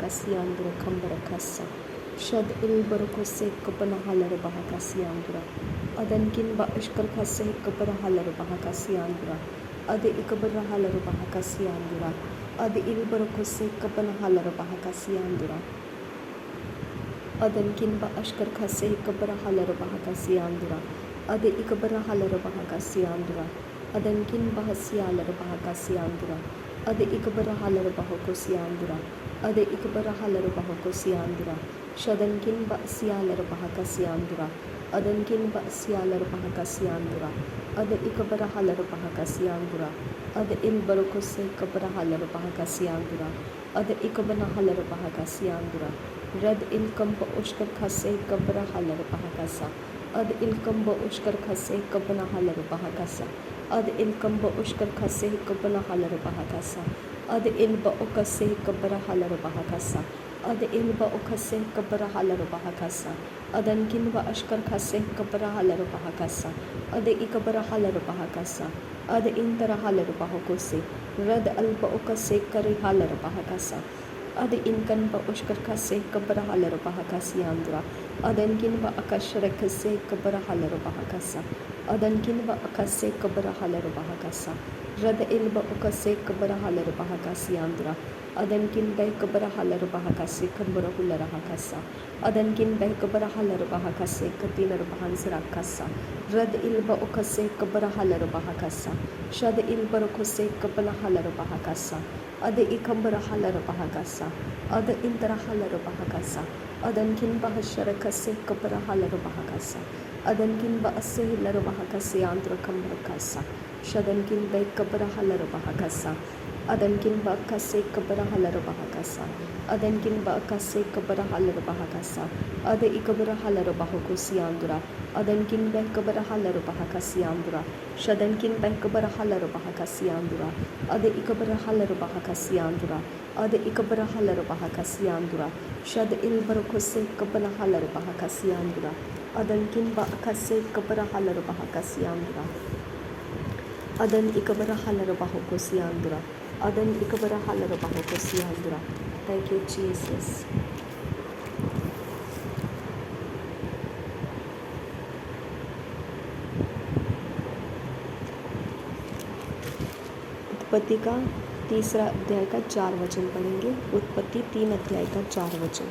bahakasiandura kambarakasa. Shad ilbarukosse kapanahalar bahakasiandura. Adankin ba ashkarkase kaparahalar bahakasiandura. Ade ikabarahalar bahakasiandura. Ade ilbarukosse kapanahalar bahakasiandura. Adankin ba ashkarkase kaparahalar bahakasiandura. Ade ikabarahalar bahakasiandura. Adankin bahasyalar bahakasiandura. Ade ikabarahalar bahakasiandura. Ade ikabarahalar bahakasiandura. Shadankin ba'syalar bahakasiandura. Adankin ba'syalar bahakasiandura. Ade ikabarahalar bahakasiandura. Ade ilbarukosse kabarahalar bahakasiandura. Ade ikabanahalar bahakasiandura. Rad ilkam ba ushkar khase kabarahalar bahakasa. Ad ilkam ba ushkar khase kabanahalar bahakasa. Ad ilkam ba ushkar khase kabanahalar bahakasa. Ad ilba ukase kabarahalar bahakasa. Ad ilba ukase kabarahalar bahakasa. Adankin ba ashkar khase kabarahalar bahakasa. Ad ikabarahalar bahakasa. Ad intarahalar bahakose. Rad alba ukase karihalar bahakasa. Ad inkan ba ushkar khase kabarahalar bahakasiandura. Adankin ba akashar khase kabarahalar bahakasa. Adankin ba akase kabarahalar bahakasa. Rad ilba ukase kabarahalar bahakasiandura. Adankin ba kabarahalar bahakase kambarahular bahakasa. Adankin ba kabarahalar bahakase katinar bahansarakasa. Rad ilba ukase kabarahalar bahakasa. Shad ilba ukase kabarahalar bahakasa. Ade ikambarahalar bahakasa. Ade intarahalar bahakasa. Adankin bahashara khase kabarahalar bahakasa. Adankin ba asehilar bahakase andra kambarakasa. Shadankin ba kabarahalar bahakasa. Adankin ba khase kabarahalar bahakasa. Adankin ba khase kabarahalar bahakasa. Ade ikabarahalar bahakosiandura. Adankin ba kabarahalar bahakasiandura. Shadankin ba kabarahalar bahakasiandura. Ade ikabarahalar bahakasiandura. Ade ikabarahalar bahakasiandura. Shad ilbarukosse kabarahalar bahakasiandura. Adankin ba khase kabarahalar bahakasiandura. Adan ikabarahalar bahakosiandura. Adan ikabarahalar bahakosiandura. Thank you, Jesus. उत्पत्ति का 3 अध्याय का 4 वचन पढ़ेंगे। उत्पत्ति 3 अध्याय का 4 वचन।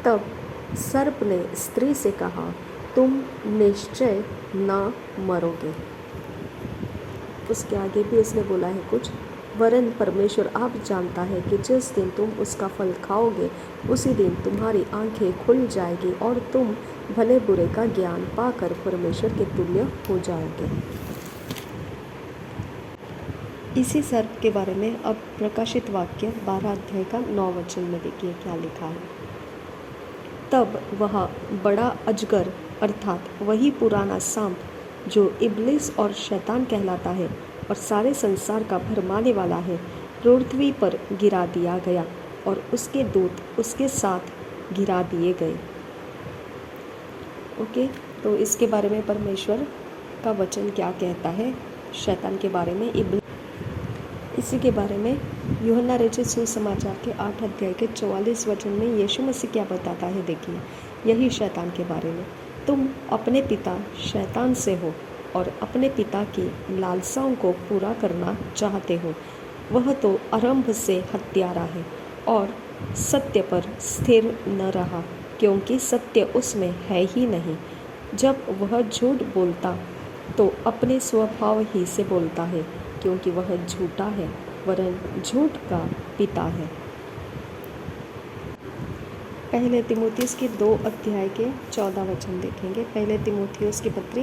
तब सर्प ने स्त्री से कहा, तुम निश्चय न मरोगे। उसके आगे भी उसने बोला है कुछ, वरन परमेश्वर आप जानता है कि जिस दिन तुम उसका फल खाओगे उसी दिन तुम्हारी आंखें खुल जाएगी और तुम भले बुरे का ज्ञान पाकर परमेश्वर के तुल्य हो जाओगे। इसी सर्प के बारे में अब प्रकाशित वाक्य 12 अध्याय का 9 वचन में देखिए क्या लिखा है। तब वह बड़ा अजगर अर्थात वही पुराना सांप जो इब्लिस और शैतान कहलाता है और सारे संसार का भरमाने वाला है, पृथ्वी पर गिरा दिया गया और उसके दूत उसके साथ गिरा दिए गए। ओके, तो इसके बारे में परमेश्वर का वचन क्या कहता है शैतान के बारे में, इसी के बारे में यूहन्ना रचित सुसमाचार के 8 अध्याय के 44 वचन में यीशु मसीह क्या बताता है। देखिए यही शैतान के बारे में, तुम अपने पिता शैतान से हो और अपने पिता की लालसाओं को पूरा करना चाहते हो। वह तो आरंभ से हत्यारा है और सत्य पर स्थिर न रहा, क्योंकि सत्य उसमें है ही नहीं। जब वह झूठ बोलता तो अपने स्वभाव ही से बोलता है, क्योंकि वह झूठा है वरन झूठ का पिता है। पहले तिमोथियुस की 2 अध्याय के 14 वचन देखेंगे। पहले तिमोथियुस की पत्री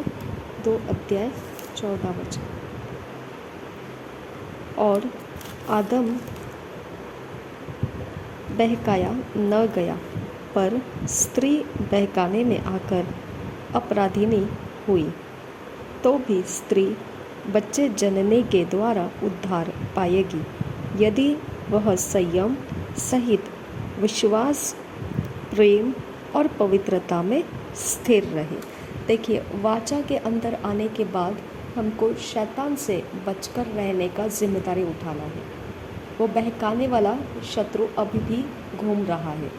2 अध्याय 14 वचन। और आदम बहकाया न गया, पर स्त्री बहकाने में आकर अपराधिनी हुई, तो भी स्त्री बच्चे जनने के द्वारा उद्धार पाएगी, यदि वह संयम सहित विश्वास, प्रेम और पवित्रता में स्थिर रहे। देखिए, वाचा के अंदर आने के बाद हमको शैतान से बचकर रहने का जिम्मेदारी उठाना है। वो बहकाने वाला शत्रु अभी भी घूम रहा है।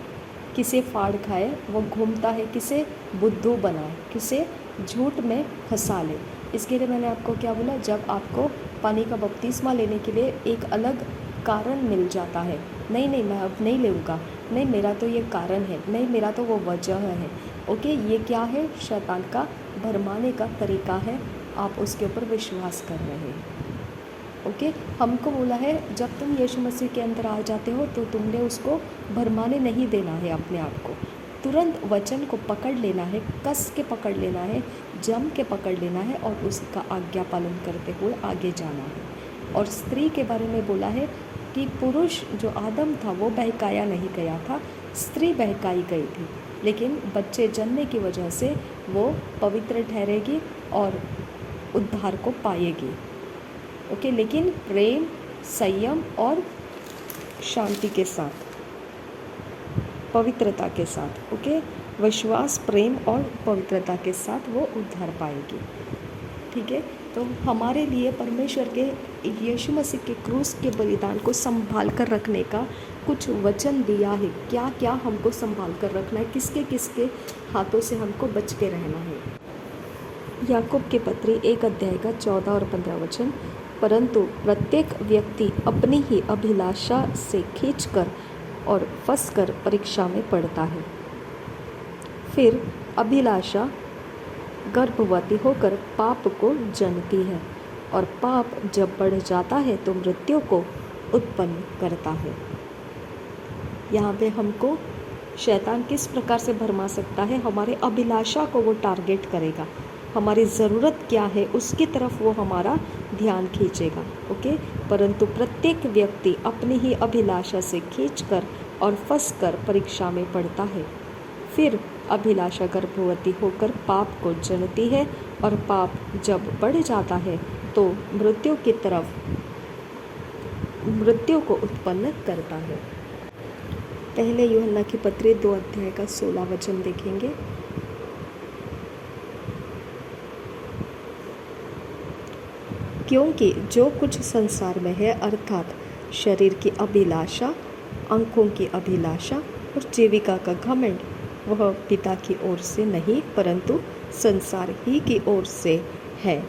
किसे फाड़ खाए वो घूमता है, किसे बुद्धू बनाए, किसे झूठ में फंसा ले। इसके लिए मैंने आपको क्या बोला, जब आपको पानी का बपतिस्मा लेने के लिए एक अलग कारण मिल जाता है, नहीं नहीं मैं अब नहीं लूँगा, नहीं मेरा तो ये कारण है, नहीं मेरा तो वो वजह है, ओके, ये क्या है, शैतान का भरमाने का तरीका है, आप उसके ऊपर विश्वास कर रहे हैं। ओके, हमको बोला है जब तुम यीशु मसीह के अंदर आ जाते हो तो तुमने उसको भरमाने नहीं देना है अपने आप को, तुरंत वचन को पकड़ लेना है, कस के पकड़ लेना है, जम के पकड़ लेना है और उसका आज्ञा पालन करते हुए आगे जाना है। और स्त्री के बारे में बोला है कि पुरुष जो आदम था वो बहकाया नहीं गया था, स्त्री बहकाई गई थी, लेकिन बच्चे जन्मने की वजह से वो पवित्र ठहरेगी और उद्धार को पाएगी। ओके, लेकिन प्रेम, संयम और शांति के साथ, पवित्रता के साथ, ओके, विश्वास, प्रेम और पवित्रता के साथ वो उद्धार पाएगी। ठीक है, तो हमारे लिए परमेश्वर के यीशु मसीह के क्रूस के बलिदान को संभाल कर रखने का कुछ वचन दिया है। क्या क्या हमको संभाल कर रखना है, किसके किसके हाथों से हमको बच के रहना है। याकूब के पत्री 1 अध्याय का 14 और 15 वचन, परंतु प्रत्येक व्यक्ति अपनी ही अभिलाषा से खींचकर और फंसकर परीक्षा में पड़ता है। फिर अभिलाषा गर्भवती होकर पाप को जनती है और पाप जब बढ़ जाता है तो मृत्यु को उत्पन्न करता है। यहाँ पे हमको शैतान किस प्रकार से भरमा सकता है, हमारे अभिलाषा को वो टारगेट करेगा, हमारी ज़रूरत क्या है उसकी तरफ वो हमारा ध्यान खींचेगा। ओके, परंतु प्रत्येक व्यक्ति अपनी ही अभिलाषा से खींचकर और फंसकर परीक्षा में पड़ता है। फिर अभिलाषा गर्भवती होकर पाप को जनती है और पाप जब बढ़ जाता है तो मृत्यु को उत्पन्न करता है। पहले यूहन्ना की पत्री 2 अध्याय का 16 वचन देखेंगे। क्योंकि जो कुछ संसार में है अर्थात शरीर की अभिलाषा, आंखों की अभिलाषा और जीविका का घमंड, वह पिता की ओर से नहीं परंतु संसार ही की ओर से है।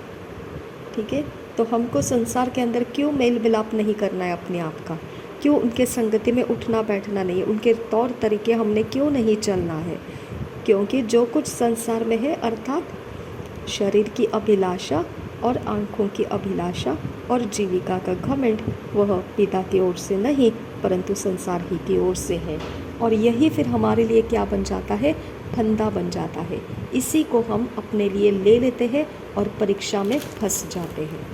ठीक है, तो हमको संसार के अंदर क्यों मेल मिलाप नहीं करना है अपने आप का, क्यों उनके संगति में उठना बैठना नहीं है, उनके तौर तरीके हमने क्यों नहीं चलना है, क्योंकि जो कुछ संसार में है अर्थात शरीर की अभिलाषा और आंखों की अभिलाषा और जीविका का घमंड, वह पिता की ओर से नहीं परंतु संसार ही की ओर से है। और यही फिर हमारे लिए क्या बन जाता है, फंदा बन जाता है। इसी को हम अपने लिए ले लेते हैं और परीक्षा में फंस जाते हैं।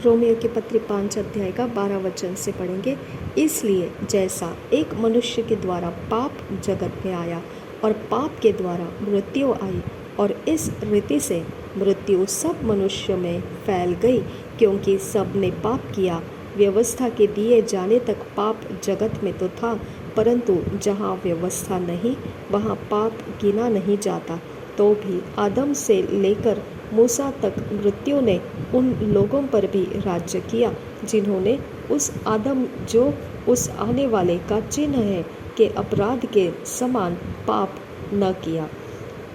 रोमियो के पत्री 5 अध्याय का 12 वचन से पढ़ेंगे। इसलिए जैसा एक मनुष्य के द्वारा पाप जगत में आया और पाप के द्वारा मृत्यु आई और इस रीति से मृत्यु सब मनुष्य में फैल गई, क्योंकि सब ने पाप किया। व्यवस्था के दिए जाने तक पाप जगत में तो था, परंतु जहाँ व्यवस्था नहीं वहाँ पाप गिना नहीं जाता। तो भी आदम से लेकर मूसा तक मृत्यु ने उन लोगों पर भी राज्य किया जिन्होंने उस आदम जो उस आने वाले का चिन्ह है के अपराध के समान पाप न किया।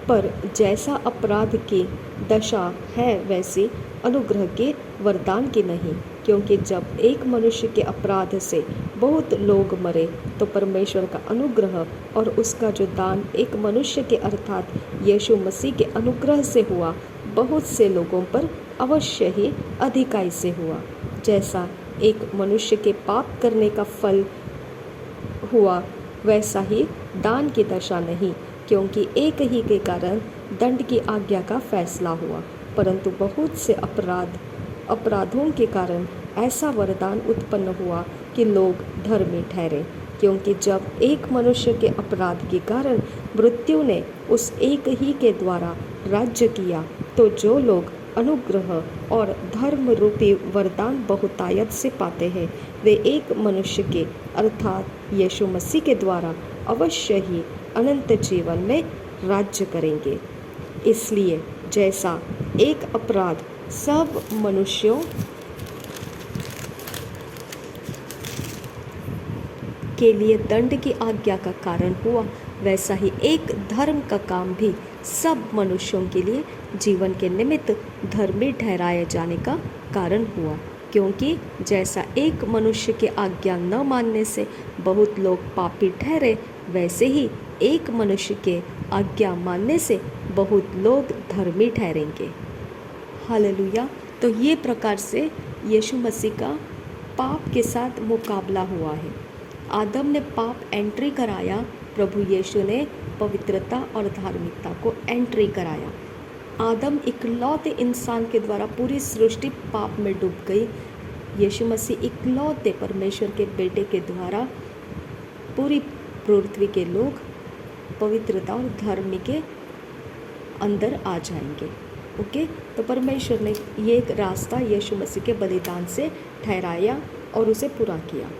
पर जैसा अपराध की दशा है वैसी अनुग्रह के वरदान की नहीं, क्योंकि जब एक मनुष्य के अपराध से बहुत लोग मरे तो परमेश्वर का अनुग्रह और उसका जो दान एक मनुष्य के अर्थात यीशु मसीह के अनुग्रह से हुआ बहुत से लोगों पर अवश्य ही अधिकाई से हुआ। जैसा एक मनुष्य के पाप करने का फल हुआ वैसा ही दान की दशा नहीं, क्योंकि एक ही के कारण दंड की आज्ञा का फैसला हुआ, परंतु बहुत से अपराधों के कारण ऐसा वरदान उत्पन्न हुआ कि लोग धर्मी ठहरे। क्योंकि जब एक मनुष्य के अपराध के कारण मृत्यु ने उस एक ही के द्वारा राज्य किया, तो जो लोग अनुग्रह और धर्म रूपी वरदान बहुतायत से पाते हैं वे एक मनुष्य के अर्थात यीशु मसीह के द्वारा अवश्य ही अनंत जीवन में राज्य करेंगे। इसलिए जैसा एक अपराध सब मनुष्यों के लिए दंड की आज्ञा का कारण हुआ, वैसा ही एक धर्म का काम भी सब मनुष्यों के लिए जीवन के निमित्त धर्मी ठहराए जाने का कारण हुआ। क्योंकि जैसा एक मनुष्य के आज्ञा न मानने से बहुत लोग पापी ठहरे, वैसे ही एक मनुष्य के आज्ञा मानने से बहुत लोग धर्मी ठहरेंगे। हालेलुया। तो ये प्रकार से यीशु मसीह का पाप के साथ मुकाबला हुआ है। आदम ने पाप एंट्री कराया, प्रभु यीशु ने पवित्रता और धार्मिकता को एंट्री कराया। आदम इकलौते इंसान के द्वारा पूरी सृष्टि पाप में डूब गई। यीशु मसीह इकलौते परमेश्वर के बेटे के द्वारा पूरी पृथ्वी के लोग पवित्रता और धर्म के अंदर आ जाएंगे। ओके, तो परमेश्वर ने ये एक रास्ता यीशु मसीह के बलिदान से ठहराया और उसे पूरा किया।